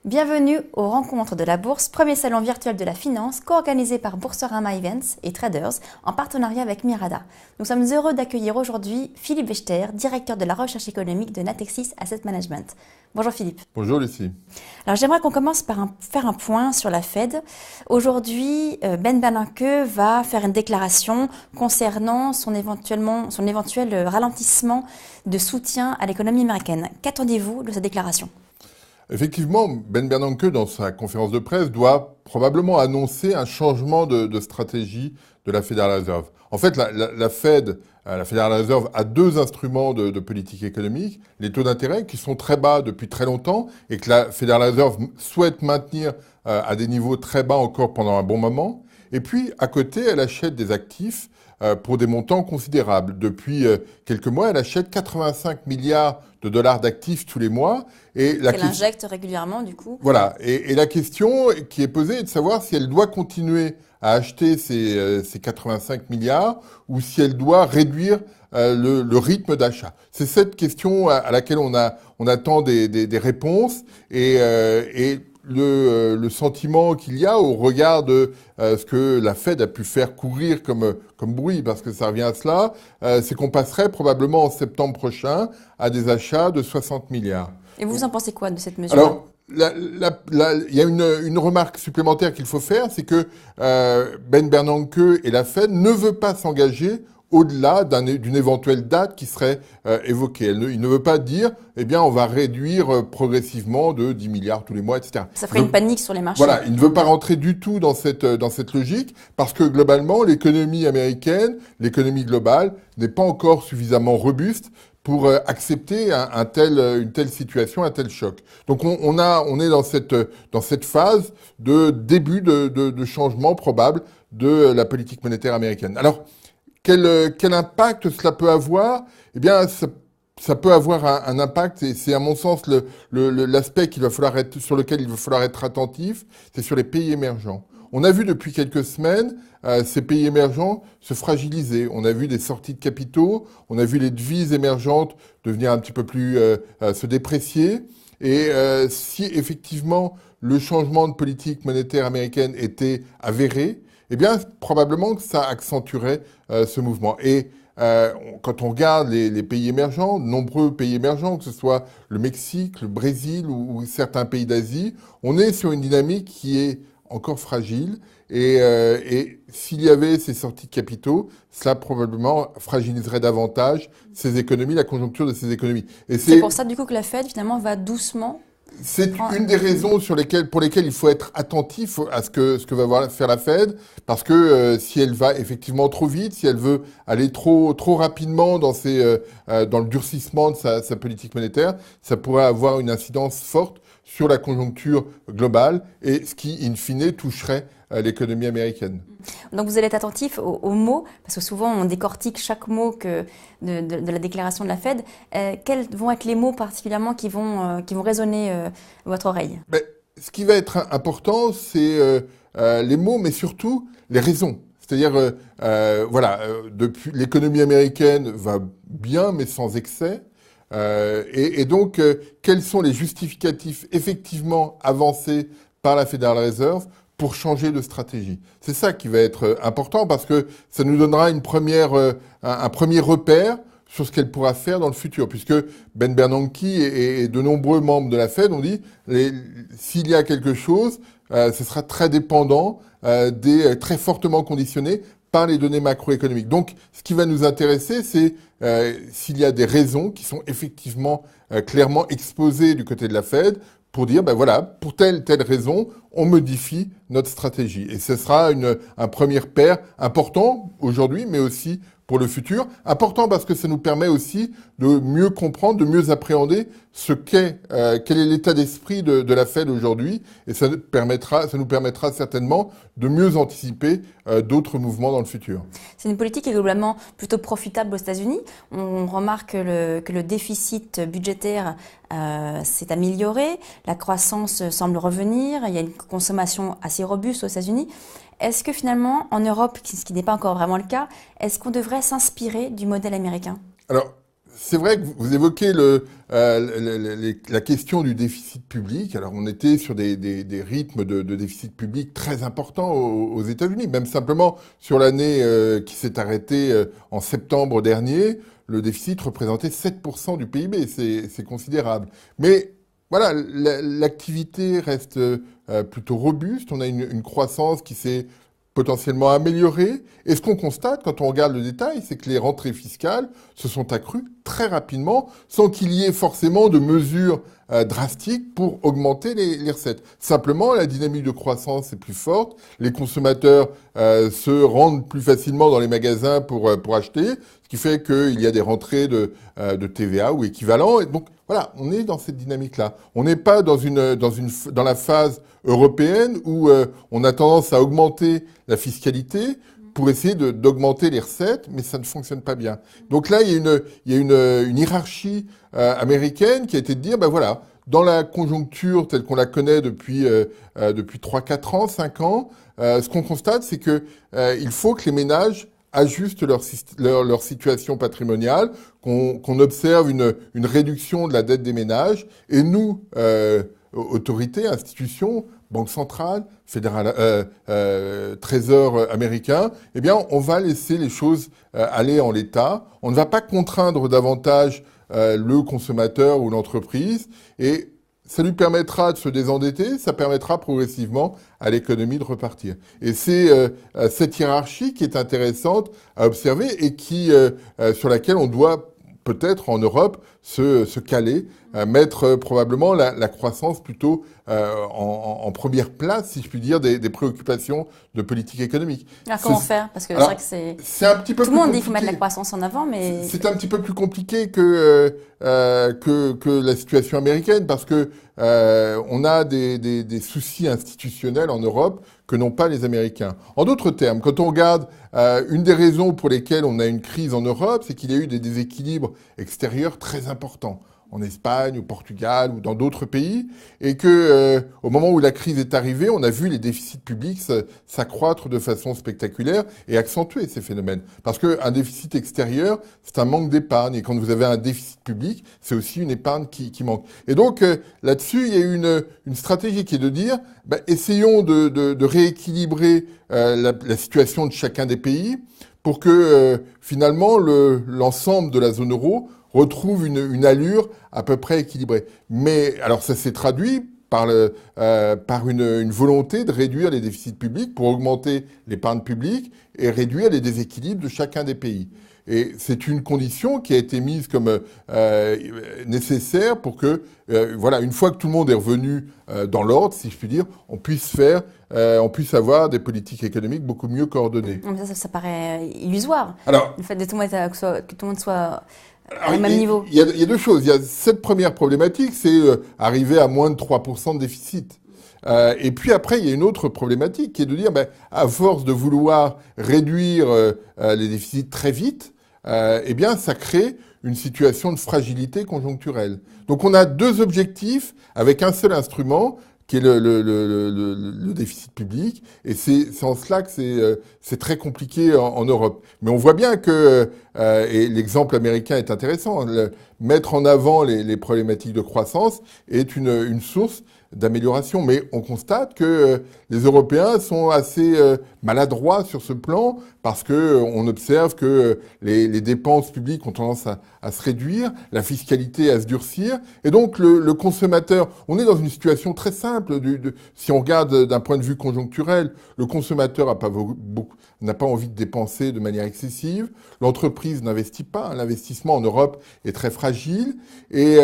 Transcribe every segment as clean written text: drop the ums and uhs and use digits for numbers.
Bienvenue aux Rencontres de la Bourse, premier salon virtuel de la finance co-organisé par Boursorama Events et Traders en partenariat avec Mirada. Nous sommes heureux d'accueillir aujourd'hui Philippe Wechter, directeur de la recherche économique de Natixis Asset Management. Bonjour Philippe. Bonjour Lucie. Alors j'aimerais qu'on commence par faire un point sur la Fed. Aujourd'hui, Ben Bernanke va faire une déclaration concernant son éventuel ralentissement de soutien à l'économie américaine. Qu'attendez-vous de cette déclaration ? Effectivement, Ben Bernanke, dans sa conférence de presse, doit probablement annoncer un changement de stratégie de la Federal Reserve. En fait, la Fed, la Federal Reserve, a deux instruments de politique économique. Les taux d'intérêt, qui sont très bas depuis très longtemps, et que la Federal Reserve souhaite maintenir à des niveaux très bas encore pendant un bon moment. Et puis, à côté, elle achète des actifs pour des montants considérables. Depuis quelques mois, elle achète 85 milliards de dollars d'actifs tous les mois. Qu'elle injecte régulièrement, du coup. Voilà. Et la question qui est posée est de savoir si elle doit continuer à acheter ces 85 milliards ou si elle doit réduire le rythme d'achat. C'est cette question à laquelle on attend des réponses et le sentiment qu'il y a au regard de ce que la Fed a pu faire courir comme bruit, parce que ça revient à cela, c'est qu'on passerait probablement en septembre prochain à des achats de 60 milliards. Et vous en pensez quoi de cette mesure ? Alors, il y a une remarque supplémentaire qu'il faut faire, c'est que Ben Bernanke et la Fed ne veulent pas s'engager au-delà d'une éventuelle date qui serait évoquée. Il ne veut pas dire, eh bien, on va réduire progressivement de 10 milliards tous les mois, etc. Ça ferait une panique sur les marchés. Voilà, il ne veut pas rentrer du tout dans cette logique, parce que globalement, l'économie américaine, l'économie globale, n'est pas encore suffisamment robuste pour accepter une telle situation, un tel choc. Donc on est dans cette phase de début de changement probable de la politique monétaire américaine. Alors, quel impact cela peut avoir ? Eh bien, ça peut avoir un impact, et c'est à mon sens l'aspect sur lequel il va falloir être attentif, c'est sur les pays émergents. On a vu depuis quelques semaines ces pays émergents se fragiliser. On a vu des sorties de capitaux, on a vu les devises émergentes devenir un petit peu plus se déprécier. Et si effectivement le changement de politique monétaire américaine était avéré, eh bien probablement que ça accentuerait ce mouvement. Et quand on regarde les pays émergents, nombreux pays émergents, que ce soit le Mexique, le Brésil ou certains pays d'Asie, on est sur une dynamique qui est encore fragile, et s'il y avait ces sorties de capitaux, cela probablement fragiliserait davantage ces économies, la conjoncture de ces économies. Et c'est pour ça du coup que la Fed finalement va doucement. C'est une des raisons pour lesquelles il faut être attentif à ce que va faire la Fed, parce que si elle va effectivement trop vite, si elle veut aller trop rapidement dans le durcissement de sa politique monétaire, ça pourrait avoir une incidence forte sur la conjoncture globale, et ce qui, in fine, toucherait l'économie américaine. Donc vous allez être attentif aux mots, parce que souvent on décortique chaque mot de la déclaration de la Fed. Quels vont être les mots particulièrement qui vont résonner à votre oreille ? Ce qui va être important, c'est les mots, mais surtout les raisons. C'est-à-dire, depuis l'économie américaine va bien, mais sans excès. Et donc, quels sont les justificatifs effectivement avancés par la Federal Reserve pour changer de stratégie ? C'est ça qui va être important, parce que ça nous donnera un premier repère sur ce qu'elle pourra faire dans le futur, puisque Ben Bernanke et de nombreux membres de la Fed ont dit s'il y a quelque chose, ce sera très dépendant, très fortement conditionné par les données macroéconomiques. Donc, ce qui va nous intéresser, c'est s'il y a des raisons qui sont effectivement clairement exposées du côté de la Fed pour dire, pour telle raison, on modifie notre stratégie. Et ce sera un premier paire important aujourd'hui, mais aussi pour le futur. Important parce que ça nous permet aussi de mieux comprendre, de mieux appréhender quel est l'état d'esprit de la Fed aujourd'hui. Et ça nous permettra certainement de mieux anticiper d'autres mouvements dans le futur. C'est une politique qui est globalement plutôt profitable aux États-Unis. On remarque que le déficit budgétaire s'est amélioré, la croissance semble revenir, il y a une consommation assez robuste aux États-Unis. Est-ce que finalement, en Europe, ce qui n'est pas encore vraiment le cas, est-ce qu'on devrait s'inspirer du modèle américain ? Alors, c'est vrai que vous évoquez la question du déficit public. Alors, on était sur des rythmes de déficit public très importants aux États-Unis. Même simplement sur l'année qui s'est arrêtée en septembre dernier, le déficit représentait 7% du PIB. C'est considérable. Mais voilà, l'activité reste plutôt robuste. On a une croissance qui s'est potentiellement améliorée. Et ce qu'on constate quand on regarde le détail, c'est que les rentrées fiscales se sont accrues très rapidement sans qu'il y ait forcément de mesures drastiques pour augmenter les recettes. Simplement, la dynamique de croissance est plus forte, les consommateurs se rendent plus facilement dans les magasins pour acheter, ce qui fait qu'il y a des rentrées de TVA ou équivalent. Et donc, voilà, on est dans cette dynamique-là. On n'est pas dans la phase européenne où on a tendance à augmenter la fiscalité pour essayer d'augmenter les recettes, mais ça ne fonctionne pas bien. Donc là, il y a une hiérarchie américaine qui a été de dire, ben voilà, dans la conjoncture telle qu'on la connaît depuis 3, 4 ans, 5 ans, ce qu'on constate, c'est que il faut que les ménages ajustent leur situation patrimoniale, qu'on observe une réduction de la dette des ménages, et nous, autorités, institutions, Banque centrale, Trésor américain, eh bien, on va laisser les choses aller en l'état. On ne va pas contraindre davantage le consommateur ou l'entreprise, et ça lui permettra de se désendetter, ça permettra progressivement à l'économie de repartir. Et c'est cette hiérarchie qui est intéressante à observer et sur laquelle on doit peut-être en Europe se caler, mettre probablement la croissance plutôt en première place, si je puis dire, des préoccupations de politique économique. Alors comment faire? Parce que c'est vrai que c'est un petit peu tout le monde dit qu'il faut mettre la croissance en avant, mais c'est un petit peu plus compliqué que la situation américaine, parce que on a des soucis institutionnels en Europe que n'ont pas les Américains. En d'autres termes, quand on regarde une des raisons pour lesquelles on a une crise en Europe, c'est qu'il y a eu des déséquilibres extérieurs très importants en Espagne, au Portugal ou dans d'autres pays, et que au moment où la crise est arrivée, on a vu les déficits publics s'accroître de façon spectaculaire et accentuer ces phénomènes. Parce qu'un déficit extérieur, c'est un manque d'épargne, et quand vous avez un déficit public, c'est aussi une épargne qui manque. Et donc là-dessus, il y a eu une stratégie qui est de dire, essayons de rééquilibrer la situation de chacun des pays pour que finalement l'ensemble de la zone euro retrouve une allure à peu près équilibrée. Mais alors ça s'est traduit par une volonté de réduire les déficits publics pour augmenter l'épargne publique et réduire les déséquilibres de chacun des pays. Et c'est une condition qui a été mise comme nécessaire pour que, voilà, une fois que tout le monde est revenu dans l'ordre, si je puis dire, on puisse avoir des politiques économiques beaucoup mieux coordonnées. Ça paraît illusoire. Alors, le fait que tout le monde soit au même niveau. Il y a deux choses. Il y a cette première problématique, c'est arriver à moins de 3% de déficit. Et puis après, il y a une autre problématique qui est de dire, à force de vouloir réduire les déficits très vite, eh bien, ça crée une situation de fragilité conjoncturelle. Donc, on a deux objectifs avec un seul instrument, qui est le déficit public, et c'est en cela que c'est très compliqué en Europe. Mais on voit bien que, et l'exemple américain est intéressant, mettre en avant les problématiques de croissance est une source d'amélioration. Mais on constate que les Européens sont assez maladroits sur ce plan, parce que on observe que les dépenses publiques ont tendance à se réduire, la fiscalité à se durcir, et donc le consommateur, on est dans une situation très simple, si on regarde d'un point de vue conjoncturel, le consommateur n'a pas envie de dépenser de manière excessive, l'entreprise n'investit pas, l'investissement en Europe est très fragile, et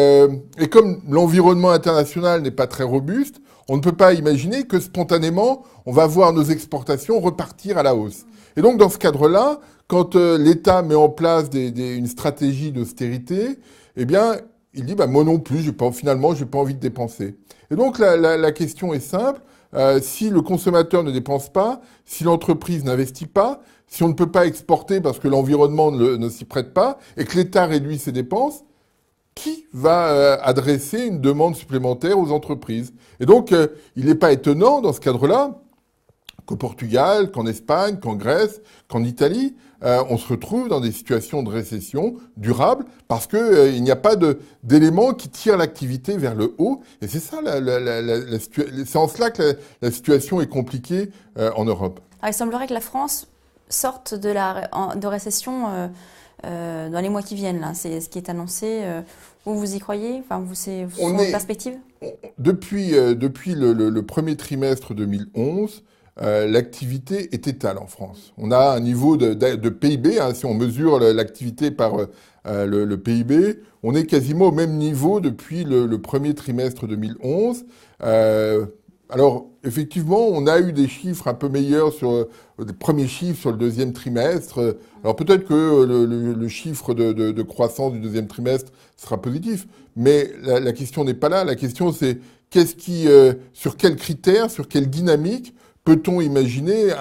comme l'environnement international n'est pas très robuste, on ne peut pas imaginer que spontanément, on va voir nos exportations repartir à la hausse. Et donc, dans ce cadre-là, quand l'État met en place une stratégie d'austérité, eh bien, il dit, moi non plus, finalement, j'ai pas envie de dépenser. Et donc, la question est simple. Si le consommateur ne dépense pas, si l'entreprise n'investit pas, si on ne peut pas exporter parce que l'environnement ne s'y prête pas, et que l'État réduit ses dépenses, qui va adresser une demande supplémentaire aux entreprises? Et donc, il n'est pas étonnant, dans ce cadre-là, qu'au Portugal, qu'en Espagne, qu'en Grèce, qu'en Italie. On se retrouve dans des situations de récession durable parce que il n'y a pas d'éléments qui tirent l'activité vers le haut. Et c'est ça, c'est en cela que la situation est compliquée en Europe. Alors, il semblerait que la France sorte de récession dans les mois qui viennent. Là. C'est ce qui est annoncé. Vous y croyez? Enfin, c'est en perspective? Depuis le premier trimestre 2011, l'activité est étale en France. On a un niveau de PIB, hein, si on mesure l'activité par le PIB, on est quasiment au même niveau depuis le premier trimestre 2011. Alors, effectivement, on a eu des chiffres un peu meilleurs sur les premiers chiffres sur le deuxième trimestre. Alors, peut-être que le chiffre de croissance du deuxième trimestre sera positif, mais la question n'est pas là. La question, c'est sur quels critères, sur quelle dynamique peut-on imaginer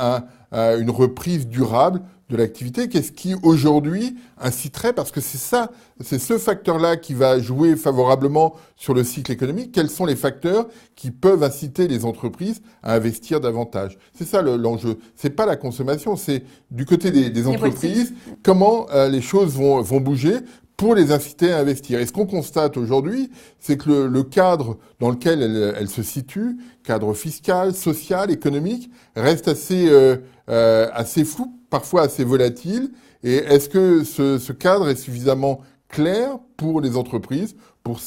une reprise durable de l'activité? Qu'est-ce qui, aujourd'hui, inciterait, parce que c'est ce facteur-là qui va jouer favorablement sur le cycle économique. Quels sont les facteurs qui peuvent inciter les entreprises à investir davantage? C'est ça l'enjeu. C'est pas la consommation, c'est du côté des entreprises, comment les choses vont bouger pour les inciter à investir. Et ce qu'on constate aujourd'hui, c'est que le cadre dans lequel elle se situe, cadre fiscal, social, économique, reste assez flou, parfois assez volatile. Et est-ce que ce cadre est suffisamment clair pour les entreprises pour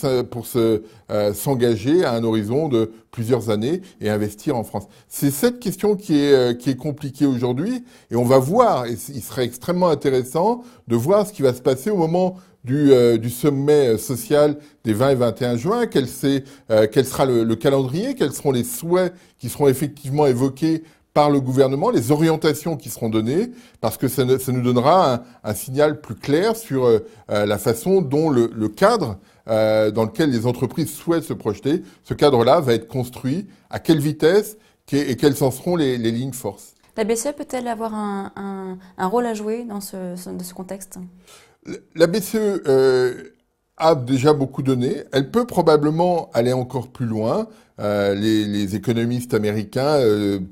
s'engager à un horizon de plusieurs années et investir en France? C'est cette question qui est compliquée aujourd'hui. Et on va voir, et il serait extrêmement intéressant de voir ce qui va se passer au moment du sommet social des 20 et 21 juin, quel sera le calendrier, quels seront les souhaits qui seront effectivement évoqués par le gouvernement, les orientations qui seront données, parce que ça nous donnera un signal plus clair sur la façon dont le cadre dans lequel les entreprises souhaitent se projeter, ce cadre-là va être construit, à quelle vitesse et quelles en seront les lignes forces. La BCE peut-elle avoir un rôle à jouer dans ce contexte? La BCE a déjà beaucoup donné. Elle peut probablement aller encore plus loin. Les économistes américains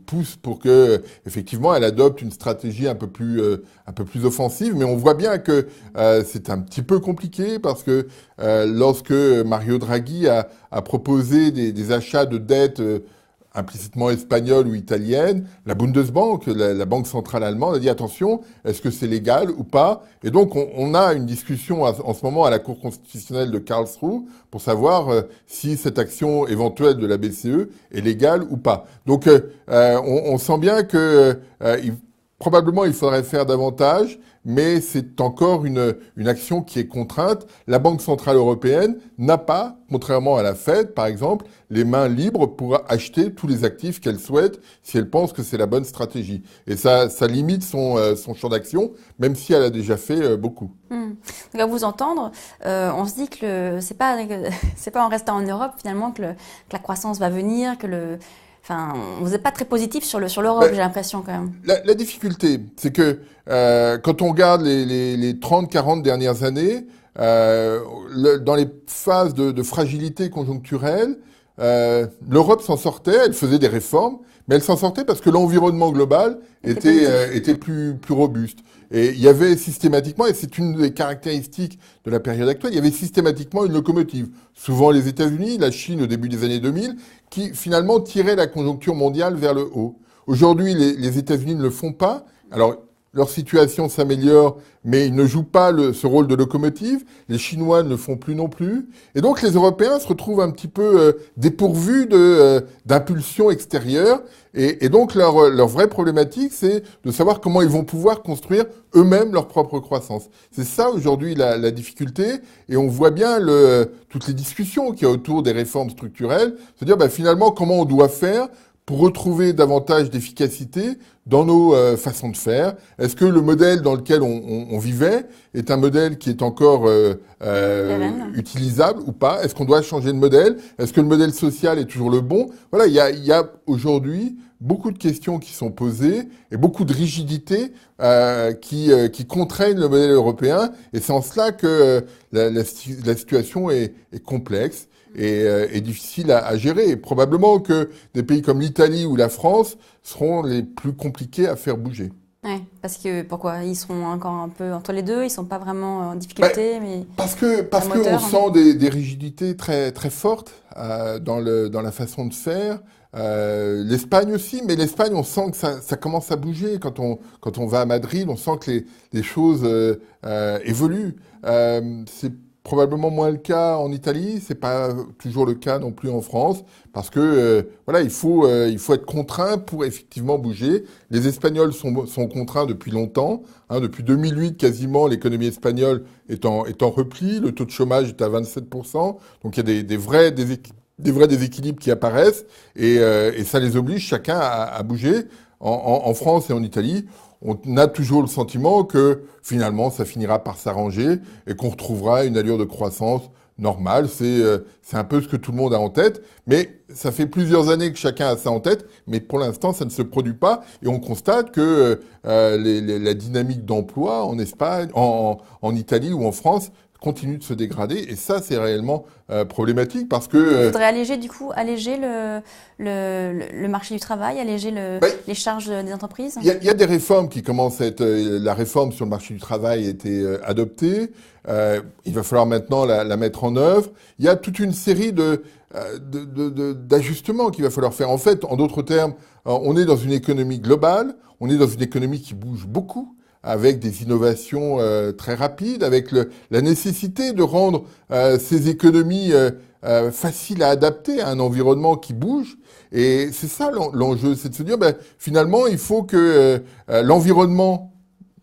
poussent pour que, effectivement, elle adopte une stratégie un peu plus offensive. Mais on voit bien que c'est un petit peu compliqué parce que lorsque Mario Draghi a proposé des achats de dettes implicitement espagnole ou italienne, la Bundesbank, la banque centrale allemande, a dit attention, est-ce que c'est légal ou pas? Et donc on a une discussion en ce moment à la Cour constitutionnelle de Karlsruhe pour savoir si cette action éventuelle de la BCE est légale ou pas. Donc on sent bien que probablement il faudrait faire davantage, mais c'est encore une action qui est contrainte. La Banque centrale européenne n'a pas, contrairement à la Fed par exemple, les mains libres pour acheter tous les actifs qu'elle souhaite si elle pense que c'est la bonne stratégie. Et ça limite son champ d'action, même si elle a déjà fait beaucoup. Donc à vous entendre, on se dit que c'est pas en restant en Europe finalement que la croissance va venir, Enfin, vous n'êtes pas très positif sur l'Europe, j'ai l'impression quand même. La difficulté, c'est que quand on regarde les 30-40 dernières années, dans les phases de fragilité conjoncturelle, l'Europe s'en sortait, elle faisait des réformes, mais elle s'en sortait parce que l'environnement global était plus robuste. Et il y avait systématiquement, et c'est une des caractéristiques de la période actuelle, il y avait systématiquement une locomotive. Souvent les États-Unis, la Chine au début des années 2000, qui finalement tiraient la conjoncture mondiale vers le haut. Aujourd'hui, les États-Unis ne le font pas. Alors, leur situation s'améliore, mais ils ne jouent pas ce rôle de locomotive. Les Chinois ne le font plus non plus. Et donc, les Européens se retrouvent un petit peu dépourvus d'impulsion extérieure. Et donc, leur vraie problématique, c'est de savoir comment ils vont pouvoir construire eux-mêmes leur propre croissance. C'est ça, aujourd'hui, la difficulté. Et on voit bien toutes les discussions qu'il y a autour des réformes structurelles. C'est-à-dire, finalement, comment on doit faire pour retrouver davantage d'efficacité dans nos façons de faire. Est-ce que le modèle dans lequel on vivait est un modèle qui est encore utilisable ou pas? Est-ce qu'on doit changer de modèle? Est-ce que le modèle social est toujours le bon? Voilà, il y a aujourd'hui beaucoup de questions qui sont posées et beaucoup de rigidités qui contraignent le modèle européen. Et c'est en cela que la situation est complexe et difficile à gérer. Et probablement que des pays comme l'Italie ou la France seront les plus compliqués à faire bouger. Ouais, parce que pourquoi? Ils sont encore un peu entre les deux, ils sont pas vraiment en difficulté, mais parce qu'on sent des rigidités très très fortes dans la façon de faire. L'Espagne aussi, mais l'Espagne, on sent que ça commence à bouger. Quand on va à Madrid, on sent que les choses évoluent. C'est probablement moins le cas en Italie, c'est pas toujours le cas non plus en France, parce que voilà, il faut être contraint pour effectivement bouger. Les Espagnols sont contraints depuis longtemps, hein, depuis 2008 quasiment, l'économie espagnole est en repli, le taux de chômage est à 27%, donc il y a des vrais déséquilibres qui apparaissent et ça les oblige chacun à bouger. En France et en Italie, on a toujours le sentiment que finalement ça finira par s'arranger et qu'on retrouvera une allure de croissance normale. C'est un peu ce que tout le monde a en tête, mais ça fait plusieurs années que chacun a ça en tête, mais pour l'instant ça ne se produit pas et on constate que la dynamique d'emploi en Espagne, en Italie ou en France continue de se dégrader et ça c'est réellement problématique parce que... Il faudrait alléger le marché du travail, alléger les charges des entreprises. Il y a des réformes qui commencent à être... La réforme sur le marché du travail a été adoptée. Il va falloir maintenant la mettre en œuvre. Il y a toute une série d'ajustements qu'il va falloir faire. En fait, en d'autres termes, on est dans une économie globale, on est dans une économie qui bouge beaucoup, avec des innovations très rapides, avec la nécessité de rendre ces économies faciles à adapter à un environnement qui bouge. Et c'est ça l'enjeu, c'est de se dire, finalement, il faut que l'environnement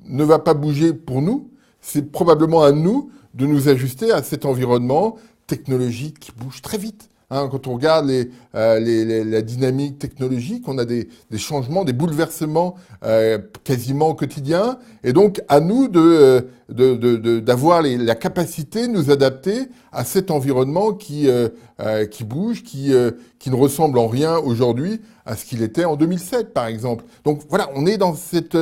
ne va pas bouger pour nous. C'est probablement à nous de nous ajuster à cet environnement technologique qui bouge très vite. Hein, quand on regarde la dynamique technologique, on a des changements, des bouleversements quasiment quotidiens. Et donc, à nous d'avoir la capacité de nous adapter à cet environnement qui bouge, qui ne ressemble en rien aujourd'hui à ce qu'il était en 2007, par exemple. Donc voilà, on est dans cet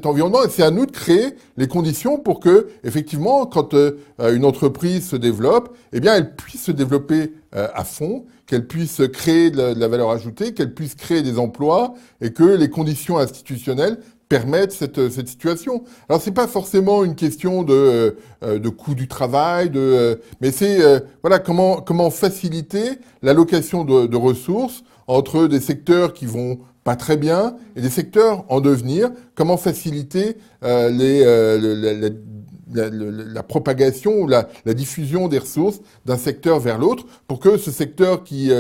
environnement et c'est à nous de créer les conditions pour que, effectivement, quand une entreprise se développe, eh bien, elle puisse se développer à fond, qu'elle puisse créer de la valeur ajoutée, qu'elle puisse créer des emplois et que les conditions institutionnelles permettent cette situation. Alors c'est pas forcément une question de coût du travail, mais c'est voilà comment faciliter l'allocation de ressources entre des secteurs qui vont pas très bien et des secteurs en devenir. Comment faciliter la propagation ou la diffusion des ressources d'un secteur vers l'autre pour que ce secteur qui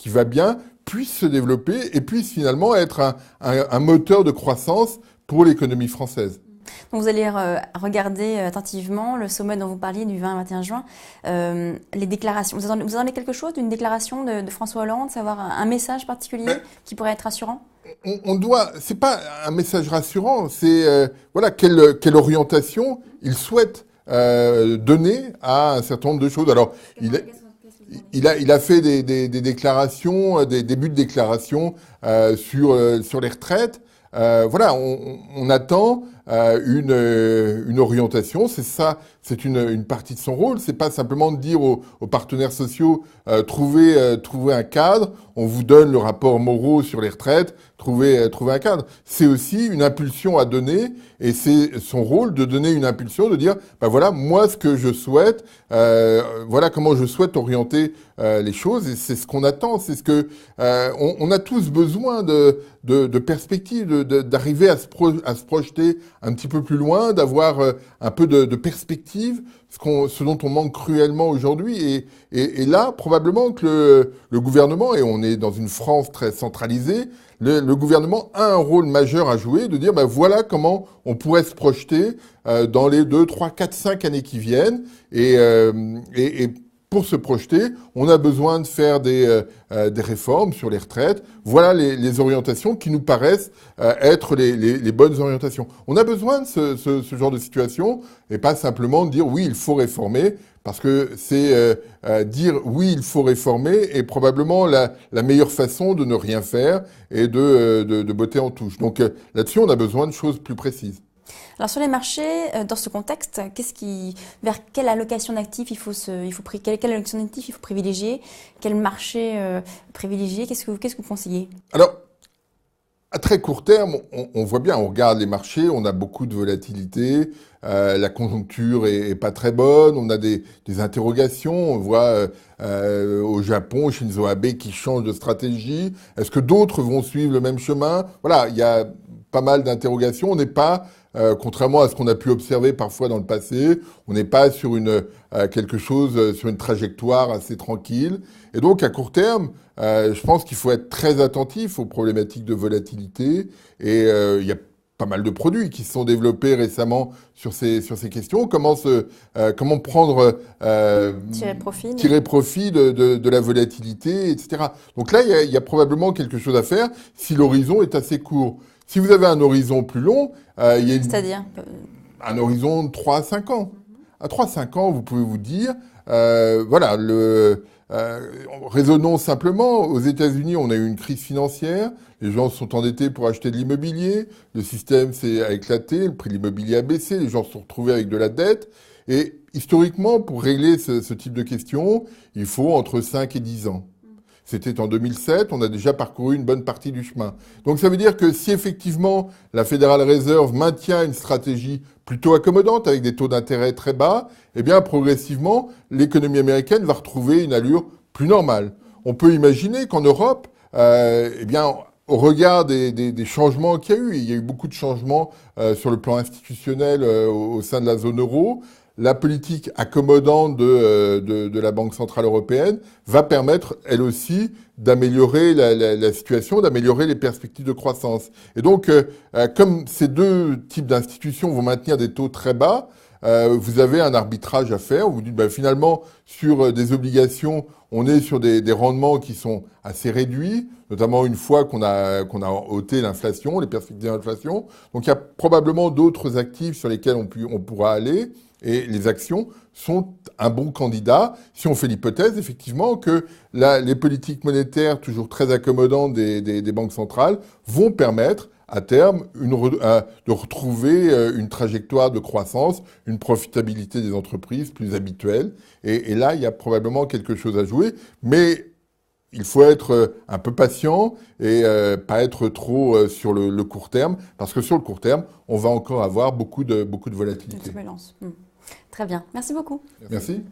va bien puisse se développer et puisse finalement être un moteur de croissance pour l'économie française. Donc vous allez regarder attentivement le sommet dont vous parliez du 20 et 21 juin, les déclarations. Vous attendez quelque chose d'une déclaration de François Hollande, savoir un message particulier qui pourrait être rassurant? C'est pas un message rassurant, c'est voilà quelle orientation il souhaite donner à un certain nombre de choses. Alors il a fait des déclarations, des débuts de déclarations sur les retraites. Voilà, on attend une orientation. C'est ça, c'est une partie de son rôle. C'est pas simplement de dire aux partenaires sociaux trouvez un cadre. On vous donne le rapport Moreau sur les retraites. Trouvez un cadre. C'est aussi une impulsion à donner et c'est son rôle de donner une impulsion, de dire voilà moi ce que je souhaite, voilà comment je souhaite orienter les choses et c'est ce qu'on attend. C'est ce que on a tous besoin de perspectives, d'arriver à se projeter un petit peu plus loin, d'avoir un peu de perspective, ce dont on manque cruellement aujourd'hui. Et là, probablement que le gouvernement, et on est dans une France très centralisée, le gouvernement a un rôle majeur à jouer, de dire voilà comment on pourrait se projeter dans les 2, 3, 4, 5 années qui viennent. Et pour se projeter, on a besoin de faire des réformes sur les retraites. Voilà les orientations qui nous paraissent être les bonnes orientations. On a besoin de ce genre de situation et pas simplement de dire oui, il faut réformer, parce que c'est dire oui, il faut réformer est probablement la meilleure façon de ne rien faire et de botter en touche. Donc là-dessus, on a besoin de choses plus précises. Alors sur les marchés, dans ce contexte, vers quelle allocation d'actifs quelle allocation d'actifs il faut privilégier, quel marché privilégier, qu'est-ce que vous conseillez? Alors, à très court terme, on voit bien, on regarde les marchés, on a beaucoup de volatilité, la conjoncture est pas très bonne, on a des interrogations, on voit au Japon, Shinzo Abe qui change de stratégie. Est-ce que d'autres vont suivre le même chemin? Voilà, il y a pas mal d'interrogations. On n'est pas, contrairement à ce qu'on a pu observer parfois dans le passé, on n'est pas sur quelque chose, sur une trajectoire assez tranquille. Et donc, à court terme, je pense qu'il faut être très attentif aux problématiques de volatilité. Et il y a pas mal de produits qui se sont développés récemment sur ces questions. Comment prendre tirer profit de la volatilité, etc. Donc là, il y a probablement quelque chose à faire si l'horizon est assez court. Si vous avez un horizon plus long, il y a C'est-à-dire un horizon de 3 à 5 ans. À 3 à 5 ans, vous pouvez vous dire, voilà, raisonnons simplement, aux États-Unis, on a eu une crise financière, les gens sont endettés pour acheter de l'immobilier, le système a éclaté, le prix de l'immobilier a baissé, les gens se sont retrouvés avec de la dette. Et historiquement, pour régler ce type de questions, il faut entre 5 et 10 ans. C'était en 2007, on a déjà parcouru une bonne partie du chemin. Donc ça veut dire que si effectivement la Federal Reserve maintient une stratégie plutôt accommodante avec des taux d'intérêt très bas, eh bien progressivement l'économie américaine va retrouver une allure plus normale. On peut imaginer qu'en Europe, eh bien au regard des changements qu'il y a eu, il y a eu beaucoup de changements sur le plan institutionnel au sein de la zone euro. La politique accommodante de la Banque Centrale Européenne va permettre, elle aussi, d'améliorer la situation, d'améliorer les perspectives de croissance. Et donc, comme ces deux types d'institutions vont maintenir des taux très bas, vous avez un arbitrage à faire. Vous dites, finalement, sur des obligations, on est sur des rendements qui sont assez réduits, notamment une fois qu'on a ôté l'inflation, les perspectives d'inflation. Donc, il y a probablement d'autres actifs sur lesquels on pourra aller. Et les actions sont un bon candidat si on fait l'hypothèse, effectivement, que les politiques monétaires, toujours très accommodantes des banques centrales, vont permettre, à terme, de retrouver une trajectoire de croissance, une profitabilité des entreprises plus habituelle. Et là, il y a probablement quelque chose à jouer. Mais il faut être un peu patient et pas être trop sur le court terme, parce que sur le court terme, on va encore avoir beaucoup de volatilité. Très bien. Merci beaucoup. Merci.